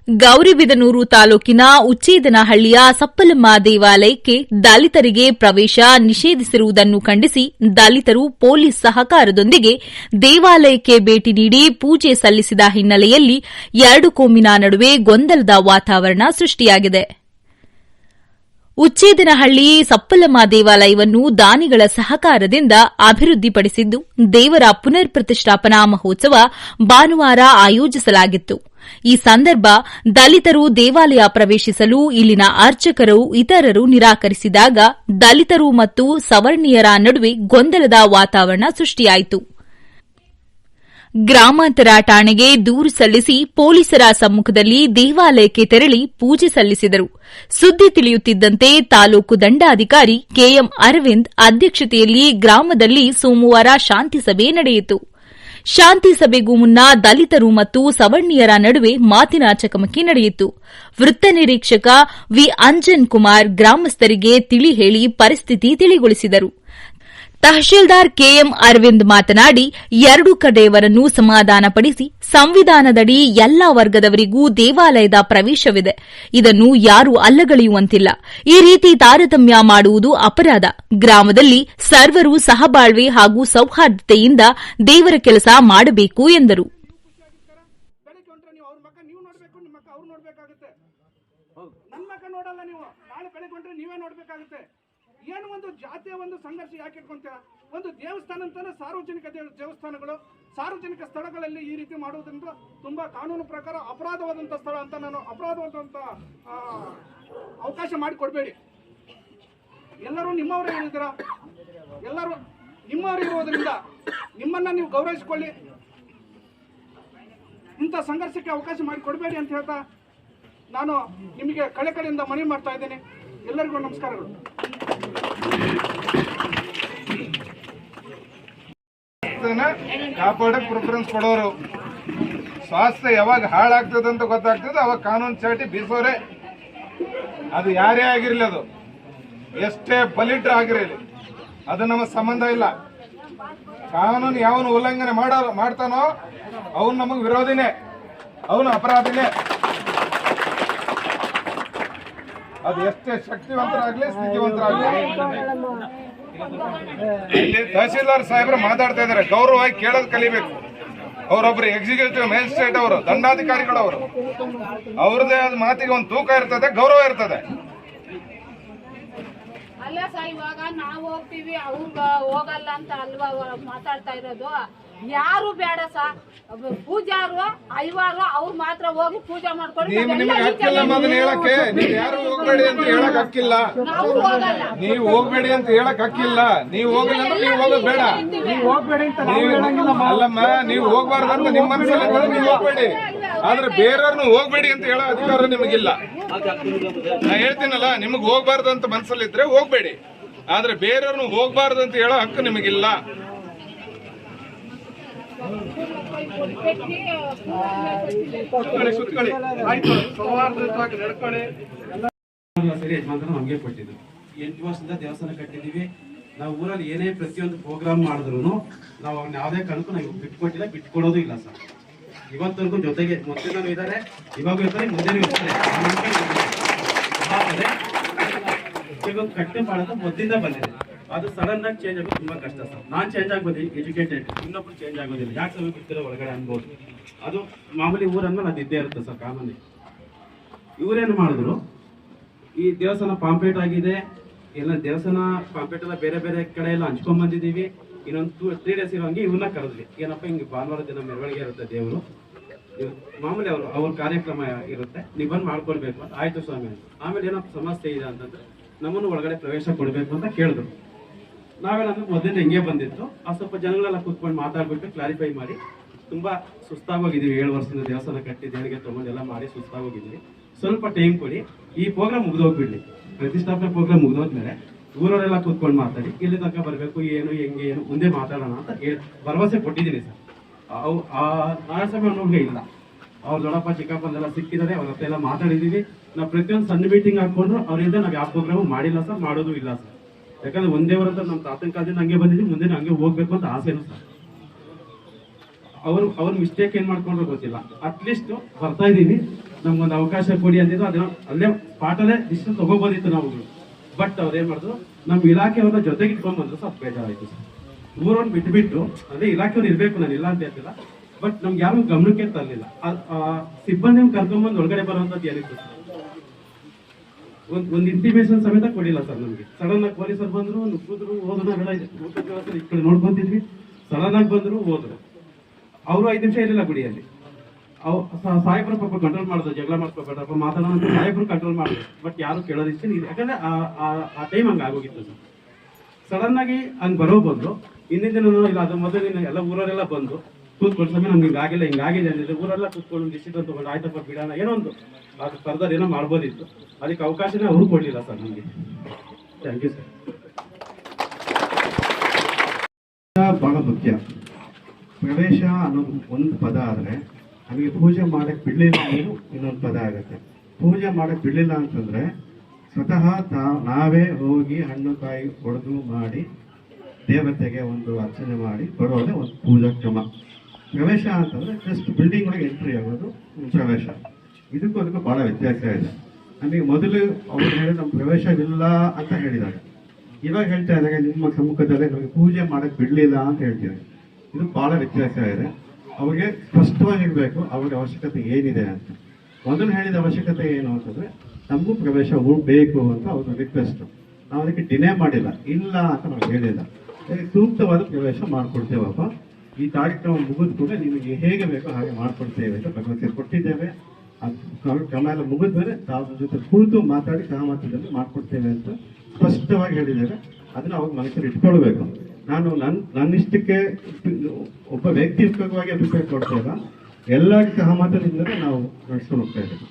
ಗೌರಿಬಿದನೂರು ತಾಲೂಕಿನ ಉಚ್ಚೇದನಹಳ್ಳಿಯ ಸಪ್ಪಲಮ್ಮ ದೇವಾಲಯಕ್ಕೆ ದಲಿತರಿಗೆ ಪ್ರವೇಶ ನಿಷೇಧಿಸಿರುವುದನ್ನು ಖಂಡಿಸಿ ದಲಿತರು ಪೊಲೀಸ್ ಸಹಕಾರದೊಂದಿಗೆ ದೇವಾಲಯಕ್ಕೆ ಭೇಟಿ ನೀಡಿ ಪೂಜೆ ಸಲ್ಲಿಸಿದ ಹಿನ್ನೆಲೆಯಲ್ಲಿ ಎರಡು ಕೋಮಿನ ನಡುವೆ ಗೊಂದಲದ ವಾತಾವರಣ ಸೃಷ್ಟಿಯಾಗಿದೆ. ಉಚ್ಚೇದನಹಳ್ಳಿ ಸಪ್ಪಲಮ್ಮ ದೇವಾಲಯವನ್ನು ದಾನಿಗಳ ಸಹಕಾರದಿಂದ ಅಭಿವೃದ್ಧಿಪಡಿಸಿದ್ದು, ದೇವರ ಪುನರ್ ಪ್ರತಿಷ್ಠಾಪನಾ ಮಹೋತ್ಸವ ಭಾನುವಾರ ಆಯೋಜಿಸಲಾಗಿತ್ತು. ಈ ಸಂದರ್ಭ ದಲಿತರು ದೇವಾಲಯ ಪ್ರವೇಶಿಸಲು ಇಲ್ಲಿನ ಅರ್ಚಕರು ಇತರರು ನಿರಾಕರಿಸಿದಾಗ ದಲಿತರು ಮತ್ತು ಸವರ್ಣೀಯರ ನಡುವೆ ಗೊಂದಲದ ವಾತಾವರಣ ಸೃಷ್ಟಿಯಾಯಿತು. ಗ್ರಾಮಾಂತರ ಠಾಣೆಗೆ ದೂರು ಸಲ್ಲಿಸಿ ಪೊಲೀಸರ ಸಮ್ಮುಖದಲ್ಲಿ ದೇವಾಲಯಕ್ಕೆ ತೆರಳಿ ಪೂಜೆ ಸಲ್ಲಿಸಿದರು. ಸುದ್ದಿ ತಿಳಿಯುತ್ತಿದ್ದಂತೆ ತಾಲೂಕು ದಂಡಾಧಿಕಾರಿ ಕೆಎಂ ಅರವಿಂದ್ ಅಧ್ಯಕ್ಷತೆಯಲ್ಲಿ ಗ್ರಾಮದಲ್ಲಿ ಸೋಮವಾರ ಶಾಂತಿ ಸಭೆ ನಡೆಯಿತು. ಶಾಂತಿ ಸಭೆಗೂ ಮುನ್ನ ದಲಿತರು ಮತ್ತು ಸವರ್ಣೀಯರ ನಡುವೆ ಮಾತಿನ ಚಕಮಕಿ ನಡೆಯಿತು. ವೃತ್ತ ನಿರೀಕ್ಷಕ ವಿ ಅಂಜನ್ ಕುಮಾರ್ ಗ್ರಾಮಸ್ಥರಿಗೆ ತಿಳಿ ಹೇಳಿ ಪರಿಸ್ಥಿತಿ ತಿಳಿಗೊಳಿಸಿದರು. ತಹಶೀಲ್ದಾರ್ ಕೆಎಂ ಅರವಿಂದ್ ಮಾತನಾಡಿ, ಎರಡೂ ಕಡೆಯವರನ್ನು ಸಮಾಧಾನಪಡಿಸಿ ಸಂವಿಧಾನದಡಿ ಎಲ್ಲಾ ವರ್ಗದವರಿಗೂ ದೇವಾಲಯದ ಪ್ರವೇಶವಿದೆ. ಇದನ್ನು ಯಾರೂ ಅಲ್ಲಗಳೆಯುವಂತಿಲ್ಲ. ಈ ರೀತಿ ತಾರತಮ್ಯ ಮಾಡುವುದು ಅಪರಾಧ. ಗ್ರಾಮದಲ್ಲಿ ಸರ್ವರು ಸಹಬಾಳ್ವೆ ಹಾಗೂ ಸೌಹಾರ್ದತೆಯಿಂದ ದೇವರ ಕೆಲಸ ಮಾಡಬೇಕು ಎಂದರು. ಏನು ಒಂದು ಜಾತಿಯ ಒಂದು ಸಂಘರ್ಷ ಯಾಕೆ ಇಟ್ಕೊಂತೀರ? ಒಂದು ದೇವಸ್ಥಾನ ಅಂತಾನೆ ಸಾರ್ವಜನಿಕ ದೇವಸ್ಥಾನಗಳು, ಸಾರ್ವಜನಿಕ ಸ್ಥಳಗಳಲ್ಲಿ ಈ ರೀತಿ ಮಾಡುವುದರಿಂದ ತುಂಬಾ ಕಾನೂನು ಪ್ರಕಾರ ಅಪರಾಧವಾದಂಥ ಸ್ಥಳ ಅಂತ ನಾನು ಅಪರಾಧವಾದಂಥ ಅವಕಾಶ ಮಾಡಿಕೊಡ್ಬೇಡಿ. ಎಲ್ಲರೂ ನಿಮ್ಮವರೇ ಹೇಳಿದ್ದೀರಾ, ಎಲ್ಲರೂ ನಿಮ್ಮವರು ಇರುವುದರಿಂದ ನಿಮ್ಮನ್ನ ನೀವು ಗೌರವಿಸಿಕೊಳ್ಳಿ, ಇಂಥ ಸಂಘರ್ಷಕ್ಕೆ ಅವಕಾಶ ಮಾಡಿಕೊಡ್ಬೇಡಿ ಅಂತ ಹೇಳ್ತಾ ನಾನು ನಿಮಗೆ ಕಳೆಕಡೆಯಿಂದ ಮನವಿ ಮಾಡ್ತಾ ಇದ್ದೇನೆ. ಎಲ್ಲರಿಗೂ ನಮಸ್ಕಾರಗಳು. ಕಾಪಾಡಕ್ ಪ್ರಿಫರೆನ್ಸ್ ಕೊಡೋರು, ಸ್ವಾಸ್ಥ್ಯ ಯಾವಾಗ ಹಾಳಾಗ್ತದೆ ಅಂತ ಗೊತ್ತಾಗ್ತದೆ ಅವಾಗ ಕಾನೂನು ಚಾಟಿ ಬೀಸೋರೆ. ಅದು ಯಾರೇ ಆಗಿರ್ಲಿ, ಅದು ಎಷ್ಟೇ ಬಲಿಷ್ಠ ಆಗಿರಲಿ, ಅದು ನಮ್ಮ ಸಂಬಂಧ ಇಲ್ಲ. ಕಾನೂನು ಯಾವನು ಉಲ್ಲಂಘನೆ ಮಾಡ್ತಾನೋ ಅವನು ನಮಗ್ ವಿರೋಧಿನೇ, ಅವನು ಅಪರಾಧಿನೇ. ಅದು ಎಷ್ಟೇ ಶಕ್ತಿವಂತರಾಗ್ಲಿ ಸ್ಥಿತಿವಂತರಾಗ್ಲಿ. ಇಲ್ಲಿ ತಹಸೀಲ್ದಾರ್ ಸಾಹೇಬ್ರು ಮಾತಾಡ್ತಾ ಇದಾರೆ, ಗೌರವವಾಗಿ ಕೇಳೋದು ಕಲಿಬೇಕು. ಅವರೊಬ್ರು ಎಕ್ಸಿಕ್ಯೂಟಿವ್ ಮ್ಯಾಜಿಸ್ಟ್ರೇಟ್, ಅವರು ದಂಡಾಧಿಕಾರಿಗಳವರು, ಅವ್ರದೇ ಆದ ಮಾತಿಗೆ ಒಂದು ತೂಕ ಇರ್ತದೆ, ಗೌರವ ಇರ್ತದೆ. ಅಲ್ಲ ಸರ್, ಇವಾಗ ನಾವು ಹೋಗ್ತೀವಿ ಅವ್ರು ಹೋಗಲ್ಲ ಅಂತ ಅಲ್ವಾ ಮಾತಾಡ್ತಾ ಇರೋದು. ಯಾರು ಬೇಡ ಸರ್, ಪೂಜಾರು ಐವಾರು ಅವ್ರು ಮಾತ್ರ ಹೋಗಿ ಪೂಜೆ ಮಾಡ್ಕೊಂಡು ನಿಮಗೆ ಹಕ್ಕಿಲ್ಲ ಮೊದಲು ಹೇಳಕ್ಕೆ. ನೀವು ಯಾರು ಹೋಗ್ಬೇಡಿ ಅಂತ ಹೇಳಕ್ ಹಕ್ಕಿಲ್ಲ, ನೀವು ಹೋಗ್ಬೇಡಿ ಅಂತ ಹೇಳಕ್ ಹಕ್ಕಿಲ್ಲ. ನೀವು ಹೋಗಲ್ಲ ಅಂದ್ರೆ ನೀವು ಹೋಗೋದು ಬೇಡ. ಅಲ್ಲಮ್ಮ, ನೀವು ಹೋಗ್ಬಾರ್ದಂತ ನಿಮ್ಮ ಮನಸ್ಸಲ್ಲಿ ನೀವು ಹೋಗ್ಬೇಡಿ, ಆದ್ರೆ ಬೇರೆಯವ್ರನ್ನ ಹೋಗ್ಬೇಡಿ ಅಂತ ಹೇಳೋ ಅಧಿಕಾರ ನಿಮಗಿಲ್ಲ. ನಾ ಹೇಳ್ತೀನಲ್ಲ, ನಿಮಗ್ ಹೋಗ್ಬಾರ್ದು ಅಂತ ಮನಸ್ಸಲ್ಲಿದ್ರೆ ಹೋಗ್ಬೇಡಿ, ಆದ್ರೆ ಬೇರೆಯವ್ರನ್ನ ಹೋಗ್ಬಾರ್ದು ಅಂತ ಹೇಳೋ ಹಕ್ಕು ನಿಮಗಿಲ್ಲ. ಸರಿ ಯಜಮಾನ್ರು ನಮ್ಗೆ ಕೊಟ್ಟಿದ್ರು. 8 ವರ್ಷದಿಂದ ದೇವಸ್ಥಾನ ಕಟ್ಟಿದೀವಿ. ನಾವು ಊರಲ್ಲಿ ಏನೇ ಪ್ರತಿಯೊಂದು ಪ್ರೋಗ್ರಾಮ್ ಮಾಡಿದ್ರು ನಾವು ಅವ್ನ ಯಾವುದೇ ಕಾರಣಕ್ಕೂ ನಾವು ಬಿಟ್ಕೊಟ್ಟಿಲ್ಲ, ಬಿಟ್ಕೊಡೋದು ಇಲ್ಲ ಸರ್. ಇವತ್ತವರೆಗೂ ಜೊತೆಗೆ ಮೊದಲು ಇದ್ದಾರೆ, ಇವಾಗ ಇರ್ತಾರೆ, ಮುಂದೆನೂ ಇರ್ತಾರೆ. ಕಟ್ಟೆ ಮಾಡೋದು ಮೊದಲಿಂದ ಬಂದಿದೆ. ಅದು ಸಡನ್ ಆಗಿ ಚೇಂಜ್ ಆಗೋದು ತುಂಬಾ ಕಷ್ಟ ಸರ್. ನಾನ್ ಚೇಂಜ್ ಆಗೋದಿಲ್ಲ, ಎಜುಕೇಟೆಡ್, ಇನ್ನೊಬ್ರು ಚೇಂಜ್ ಆಗೋದಿಲ್ಲ. ಯಾಕೆ ಸರ್ ಬಿಡ್ತಿರೋ ಒಳಗಡೆ ಅನ್ಬೋದು. ಅದು ಮಾಮೂಲಿ ಊರನ್ನ ಅದು ಇದ್ದೇ ಇರುತ್ತೆ ಸರ್, ಕಾಮನ್. ಇವರೇನು ಮಾಡಿದ್ರು, ಈ ದೇವಸ್ಥಾನ ಪಾಂಪ್ಲೇಟ್ ಆಗಿದೆ, ಎಲ್ಲ ದೇವಸ್ಥಾನ ಪಾಂಪ್ಲೇಟ್ ಎಲ್ಲ ಬೇರೆ ಬೇರೆ ಕಡೆ ಎಲ್ಲ ಹಂಚ್ಕೊಂಡ್ ಬಂದಿದ್ದೀವಿ. ಇನ್ನೊಂದು 3 days ಇರೋಂಗೆ ಇವ್ರನ್ನ ಕರೆದ್ವಿ. ಏನಪ್ಪ, ಹಿಂಗೆ ಭಾನುವಾರ ದಿನ ಮೆರವಣಿಗೆ ಇರುತ್ತೆ ದೇವರು, ಮಾಮೂಲಿ ಅವ್ರ ಕಾರ್ಯಕ್ರಮ ಇರುತ್ತೆ, ನೀವು ಬಂದು ಮಾಡ್ಕೊಡ್ಬೇಕು ಅಂತ. ಆಯ್ತು ಸ್ವಾಮಿ ಅಂತ. ಆಮೇಲೆ ಏನಪ್ಪ ಸಮಸ್ಯೆ ಇದೆ ಅಂತಂದ್ರೆ ನಮ್ಮನ್ನು ಒಳಗಡೆ ಪ್ರವೇಶ ಕೊಡಬೇಕು ಅಂತ ಕೇಳಿದ್ರು. ನಾವೇನಾದ್ರೂ ಮೊದಲಿಂದ ಹಿಂಗೆ ಬಂದಿತ್ತು. ಆ ಸ್ವಲ್ಪ ಜನಗಳೆಲ್ಲ ಕೂತ್ಕೊಂಡು ಮಾತಾಡ್ಬಿಟ್ಟು ಕ್ಲಾರಿಫೈ ಮಾಡಿ, ತುಂಬಾ ಸುಸ್ತಾಗೋಗಿದ್ದೀವಿ. 7 ವರ್ಷದಿಂದ ದೇವಸ್ಥಾನ ಕಟ್ಟಿ ದೇಣಿಗೆ ತಗೊಂಡೆಲ್ಲ ಮಾಡಿ ಸುಸ್ತಾಗೋಗಿದ್ದೀವಿ. ಸ್ವಲ್ಪ ಟೈಮ್ ಕೊಡಿ, ಈ ಪ್ರೋಗ್ರಾಮ್ ಮುಗಿದೋಗ್ಬಿಡ್ಲಿ. ಪ್ರತಿಷ್ಠಾಪನೆ ಪ್ರೋಗ್ರಾಮ್ ಮುಗಿದೋದ್ಮೇಲೆ ಊರವರೆಲ್ಲ ಕೂತ್ಕೊಂಡು ಮಾತಾಡಿ, ಇಲ್ಲಿ ತನಕ ಬರಬೇಕು, ಏನು ಹೆಂಗೆ ಏನು ಮುಂದೆ ಮಾತಾಡೋಣ ಅಂತ ಭರವಸೆ ಕೊಟ್ಟಿದ್ದೀನಿ ಸರ್. ನಾರಾಯಣಸ್ವಾಮಿ ಅನ್ನೋರ್ಗೆ ಇಲ್ಲ, ಅವ್ರ ದೊಡ್ಡಪ್ಪ ಚಿಕ್ಕಪ್ಪಂದೆಲ್ಲ ಸಿಕ್ಕಿದ್ದಾರೆ, ಅವ್ರ ಹತ್ರ ಎಲ್ಲ ಮಾತಾಡಿದೀವಿ. ನಾವು ಪ್ರತಿಯೊಂದು ಸಣ್ಣ ಮೀಟಿಂಗ್ ಹಾಕೊಂಡು ಅವರಿಂದ ನಾವು ಯಾವ ಪ್ರೋಗ್ರಾಮು ಮಾಡಿಲ್ಲ ಸರ್, ಮಾಡೋದು ಇಲ್ಲ ಸರ್. ಯಾಕಂದ್ರೆ ಒಂದೇ ವರಂತ ನಮ್ಮ ತಾತನ ಕಾಲದಿಂದ ಹಂಗೆ ಬಂದಿದ್ದೀವಿ, ಮುಂದೆ ಹಂಗೆ ಹೋಗ್ಬೇಕು ಅಂತ ಆಸೆನೂ ಸರ್. ಅವ್ರ ಮಿಸ್ಟೇಕ್ ಏನ್ ಮಾಡ್ಕೊಂಡ್ರು ಗೊತ್ತಿಲ್ಲ, ಅಟ್ಲೀಸ್ಟ್ ಬರ್ತಾ ಇದೀವಿ. ನಮ್ಗೊಂದು ಅವಕಾಶ ಕೊಡಿ ಅಂತಿದ್ದು, ಅದನ್ನ ಅಲ್ಲೇ ಪಾಠಲ್ಲೇ ಡಿಸಿಷನ್ ತಗೋಬೋದಿತ್ತು ನಾವುಗಳು. ಬಟ್ ಅವ್ರು ಏನ್ ಮಾಡಿದ್ರು, ನಮ್ಮ ಇಲಾಖೆಯವ್ರನ್ನ ಜೊತೆಗೆ ಇಟ್ಕೊಂಡ್ ಬಂದ್ರು. ಸ್ವಲ್ಪ ಬೇಜಾರಾಯ್ತು ಸರ್. ಊರನ್ನು ಬಿಟ್ಬಿಟ್ಟು ಅದೇ ಇಲಾಖೆಯವ್ರು ಇರ್ಬೇಕು, ನಾನು ಇಲ್ಲ ಅಂತ ಹೇಳ್ತಿಲ್ಲ, ಬಟ್ ನಮ್ಗೆ ಯಾರು ಗಮನಕ್ಕೆ ತರಲಿಲ್ಲ. ಸಿಬ್ಬಂದಿ ಕರ್ಕೊಂಡ್ಬಂದು ಒಳಗಡೆ ಬರುವಂತದ್ದು ಏನಿತ್ತು ಸರ್, ಒಂದು ಇಂಟಿಮೇಷನ್ ಸಮೇತ ಕೊಡಿಲ್ಲ ಸರ್ ನಮ್ಗೆ. ಸಡನ್ ಆಗಿ ಪೊಲೀಸರು ಬಂದ್ರು, ನುಗ್ಗಿದ್ರು, ಹೋದ್ರು. ನಾವೆಲ್ಲ ಈ ಕಡೆ ನೋಡ್ಕೊಂತಿದ್ವಿ, ಸಡನ್ ಆಗಿ ಬಂದ್ರು, ಹೋದ್ರು. ಅವರು 5 ನಿಮಿಷ ಇರಲಿಲ್ಲ ಗುಡಿಯಲ್ಲಿ. ಸಾಹೇಬ್ರು ಪಾಪ ಕಂಟ್ರೋಲ್ ಮಾಡಿದ್ರು, ಜಗಳ ಮಾಡ್ಕೋಬೇಡಪ್ಪ ಮಾತಾಡೋಣ, ಸಾಹೇಬ್ರು ಕಂಟ್ರೋಲ್ ಮಾಡಿದ್ರು. ಬಟ್ ಯಾರು ಕೇಳೋದಿಷ್ಟ, ಯಾಕಂದ್ರೆ ಆ ಟೈಮ್ ಹಂಗೆ ಆಗೋಗಿತ್ತು ಸರ್. ಸಡನ್ ಆಗಿ ಹಂಗೆ ಬರೋ ಬಂದ್ರು. ಹಿಂದಿನ ದಿನ ಇಲ್ಲ, ಅದು ಮೊದಲಿನ ಎಲ್ಲ ಊರವರೆಲ್ಲ ಬಂದು ಕೂತ್ಕೊಂಡು ಸಮಯ ನಮ್ಗೆ ಹಿಂಗಾಗಿಲ್ಲ, ಹಿಂಗಾಗಿದೆ ಅಂದಿದ್ರೆ ಊರೆಲ್ಲ ಕೂತ್ಕೊಂಡು ಡಿಸಿಷನ್ ತಗೊಂಡು ಆಯ್ತಪ್ಪ ಬಿಡೋಣ, ಏನೋ ಒಂದು ಅದು ಫರ್ದರ್ ಏನೋ ಮಾಡ್ಬೋದಿತ್ತು. ಅದಕ್ಕೆ ಅವಕಾಶನೇ ಅವರು ಕೊಡಲಿಲ್ಲ ಸರ್ ನಮಗೆ. Thank you sir. ಬಹಳ ಮುಖ್ಯ. ಪ್ರವೇಶ ಅನ್ನೋದು ಒಂದು ಪದ ಆದರೆ ನಮಗೆ ಪೂಜೆ ಮಾಡಕ್ಕೆ ಬಿಡಲಿಲ್ಲ ಅನ್ನೋದು ಇನ್ನೊಂದು ಪದ ಆಗುತ್ತೆ. ಪೂಜೆ ಮಾಡಕ್ಕೆ ಬಿಡಲಿಲ್ಲ ಅಂತಂದರೆ ಸ್ವತಃ ನಾವೇ ಹೋಗಿ ಹಣ್ಣು ಕಾಯಿ ಒಡೆದು ಮಾಡಿ ದೇವತೆಗೆ ಒಂದು ಅರ್ಚನೆ ಮಾಡಿ ಬರೋದೇ ಒಂದು ಪೂಜಾ ಕ್ರಮ. ಪ್ರವೇಶ ಅಂತಂದರೆ ಜಸ್ಟ್ ಬಿಲ್ಡಿಂಗ್ ಒಳಗೆ ಎಂಟ್ರಿ ಆಗೋದು ಪ್ರವೇಶ. ಇದಕ್ಕೂ ಅದಕ್ಕೂ ಭಾಳ ವ್ಯತ್ಯಾಸ ಇದೆ. ನಮಗೆ ಮೊದಲು ಅವ್ರು ಹೇಳಿದ ನಮ್ಮ ಪ್ರವೇಶವಿಲ್ಲ ಅಂತ ಹೇಳಿದಾಗ, ಇವಾಗ ಹೇಳ್ತಾ ಇದ್ದಾಗ ನಿಮ್ಮ ಸಮ್ಮುಖದಲ್ಲೇ ನಮಗೆ ಪೂಜೆ ಮಾಡಕ್ಕೆ ಬಿಡಲಿಲ್ಲ ಅಂತ ಹೇಳ್ತೀವಿ. ಇದು ಭಾಳ ವ್ಯತ್ಯಾಸ ಇದೆ. ಅವ್ರಿಗೆ ಸ್ಪಷ್ಟವಾಗಿರಬೇಕು ಅವ್ರಿಗೆ ಅವಶ್ಯಕತೆ ಏನಿದೆ ಅಂತ. ಮೊದಲು ಹೇಳಿದ ಅವಶ್ಯಕತೆ ಏನು ಅಂತಂದರೆ ನಮಗೂ ಪ್ರವೇಶ ಬೇಕು ಅಂತ ಅವ್ರ ರಿಕ್ವೆಸ್ಟು. ನಾವು ಅದಕ್ಕೆ ಡಿನೇ ಮಾಡಿಲ್ಲ, ಇಲ್ಲ ಅಂತ ನಾವು ಹೇಳಿಲ್ಲ. ಸೂಕ್ತವಾದ ಪ್ರವೇಶ ಮಾಡಿಕೊಡ್ತೇವಪ್ಪ, ಈ ಕಾರ್ಯಕ್ರಮ ಮುಗಿದ ಕೂಡ ನಿಮಗೆ ಹೇಗೆ ಬೇಕೋ ಹಾಗೆ ಮಾಡಿಕೊಡ್ತೇವೆ ಅಂತ ಭಗವತಿ ಕೊಟ್ಟಿದ್ದೇವೆ. ಅದು ಕ್ರಮ ಎಲ್ಲ ಮುಗಿದ ಮೇಲೆ ತಾವು ಜೊತೆ ಕುಳಿತು ಮಾತಾಡಿ ಸಹಮತದಲ್ಲಿ ಮಾಡಿಕೊಡ್ತೇವೆ ಅಂತ ಸ್ಪಷ್ಟವಾಗಿ ಹೇಳಿದ್ದೇವೆ. ಅದನ್ನು ಅವಾಗ ಮನಸ್ಸಲ್ಲಿ ಇಟ್ಕೊಳ್ಬೇಕು. ನಾನು ನನ್ನಿಷ್ಟಕ್ಕೆ ಒಬ್ಬ ವ್ಯಕ್ತಿತ್ವವಾಗಿ ಅಭಿಪ್ರಾಯ ಕೊಡ್ತೇವೆ, ಎಲ್ಲರ ಸಹಮತದಿಂದಲೇ ನಾವು ನಡೆಸ್ಕೊಂಡು ಹೋಗ್ತಾ ಇದ್ದೇವೆ.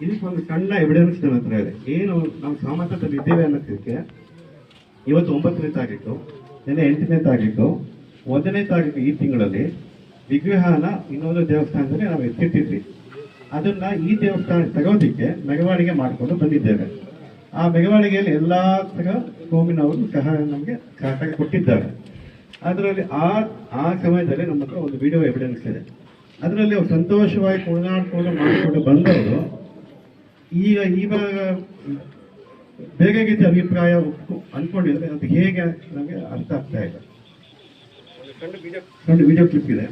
ಇದಕ್ಕೆ ಒಂದು ಸಣ್ಣ ಎವಿಡೆನ್ಸ್ ನನ್ನ ಹತ್ರ ಇದೆ. ಏನು ನಾವು ಸಹಮತದಲ್ಲಿ ಇದ್ದೇವೆ ಅನ್ನೋದಕ್ಕೆ ಇವತ್ತು 9ನೇ ತಾರೀಕು, ನೆನ್ನೆ 8ನೇ ತಾರೀಕು, 1ನೇ ತಾರೀಕು ಈ ತಿಂಗಳಲ್ಲಿ ವಿಗ್ರಹನ ಇನ್ನೊಂದು ದೇವಸ್ಥಾನದಲ್ಲಿ ನಾವು ಎತ್ತಿಟ್ಟಿದ್ವಿ. ಅದನ್ನ ಈ ದೇವಸ್ಥಾನ ತಗೋದಿಕ್ಕೆ ಮೆರವಣಿಗೆ ಮಾಡಿಕೊಂಡು ಬಂದಿದ್ದೇವೆ. ಆ ಮೆರವಣಿಗೆಯಲ್ಲಿ ಎಲ್ಲ ತರ ಕೋಮಿನವರು ಸಹ ನಮಗೆ ಸಹಕಾರ ಕೊಟ್ಟಿದ್ದಾರೆ. ಅದರಲ್ಲಿ ಆ ಸಮಯದಲ್ಲಿ ನಮ್ಮ ಹತ್ರ ಒಂದು ವಿಡಿಯೋ ಎವಿಡೆನ್ಸ್ ಇದೆ. ಅದರಲ್ಲಿ ಅವ್ರು ಸಂತೋಷವಾಗಿ ಕುಣಿದಾಡ್ಕೊಂಡು ಮಾಡಿಕೊಂಡು ಬಂದವರು ಇವಾಗ ಬೇಗಗೀತೆ ಅಭಿಪ್ರಾಯ ಅನ್ಕೊಂಡಿದ್ರೆ ಅದು ಹೇಗೆ ನಮಗೆ ಅರ್ಥ ಆಗ್ತಾ ಇದೆ. ಸಣ್ಣ ವಿಡಿಯೋ ಕ್ಲಿಪ್ ಇದೆ.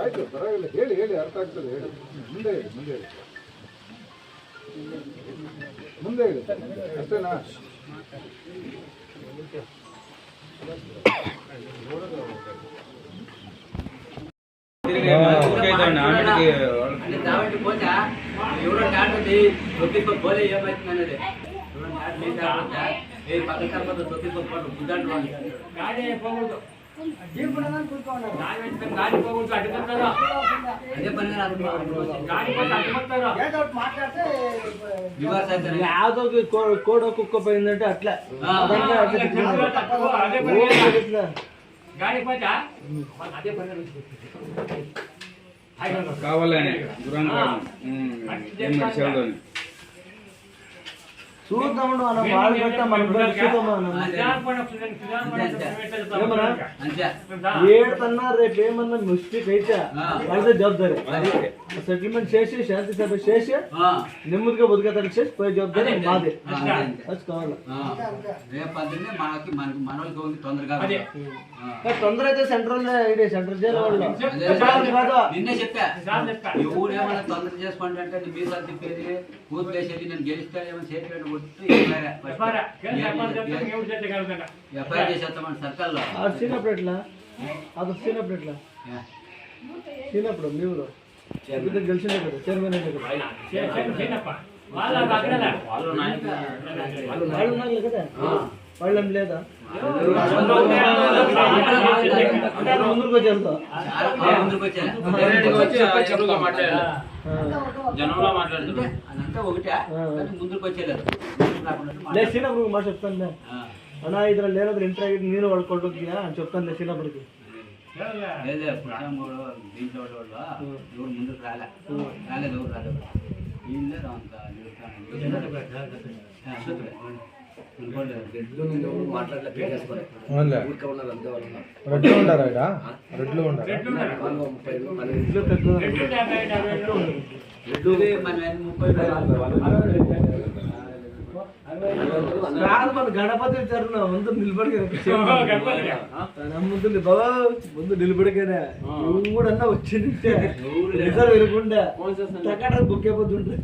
ಆಯ್ತು, ಪರವಾಗಿಲ್ಲ, ಹೇಳಿ ಹೇಳಿ, ಅರ್ಥ ಆಗ್ತದೆ, ಹೇಳಿ. ಮುಂದೆ ಹೇಳಿ, ಮುಂದೆ ಹೇಳಿ, ಮುಂದೆ ಹೇಳಿ, ಅಷ್ಟೇನಾ? ಯಾವ್ದೋ కోడో కుక్క పోయిందంటే అట్లా కావాలని చూద్దాము అలా వాళ్ళు పెట్టా మనం ఏడుతన్నా రేపు ఏమన్నా మిస్టేక్ అయితే వాళ్ళదే జవాబారి. సెటిల్మెంట్ చేసి శాంతి సభ చేసి నెమ్మదిగా బతుకతలు చేసి పోయే జవాబారి మాదే. అది కావాలి. తొందర అయితే సెంట్రల్ ఐడియా సెంట్రల్ జైలు వాళ్ళు నిన్నే చెప్పా, ఎవరు ఏమన్నా తొందర చేసుకోండి అంటే మీరు తిప్పేది కూతురు వేసేది, నేను గెలుస్తానేమో చేతి ఎఫ్ఐఆర్ చేసేస్తామని సర్కార్లో. సీనప్పుడు ఎట్లా అది సీనప్పుడు ఎట్లా సీనప్పుడు మీరు గెలిచిందే కదా చైర్మన్ అయితే కదా వాళ్ళు ఉన్నారు కదా, వాళ్ళేం లేదా ముందుకు వచ్చేస్తా జనంలో మాట్లాడుతుంటే అదంతా ఒకటే, ముందుకు వచ్చేలేదు. సీనప్పుడు మాట చెప్తాను అన్నా, ఇద్దరు లేనప్పుడు ఇంటర్ అయ్యి నేను వాడుకుంటుందా అని చెప్తాను సీనప్పటికి. లేదే పుట్టాము దీంట్లో వాళ్ళు ఎవరు ముందుకు రాలేదు, ఎవరు రాలేదు. వీళ్ళే అంత రెడ్లు ఉంటారా ఇక్కడ? రెడ్లు ఉంటారా? మన గణపతి వచ్చారు ముందు నిలబడికే బాబా ముందు నిలబడికేనే ఊడన్నా వచ్చింది నిజం వినకుండా బుక్ అయిపోతుంటే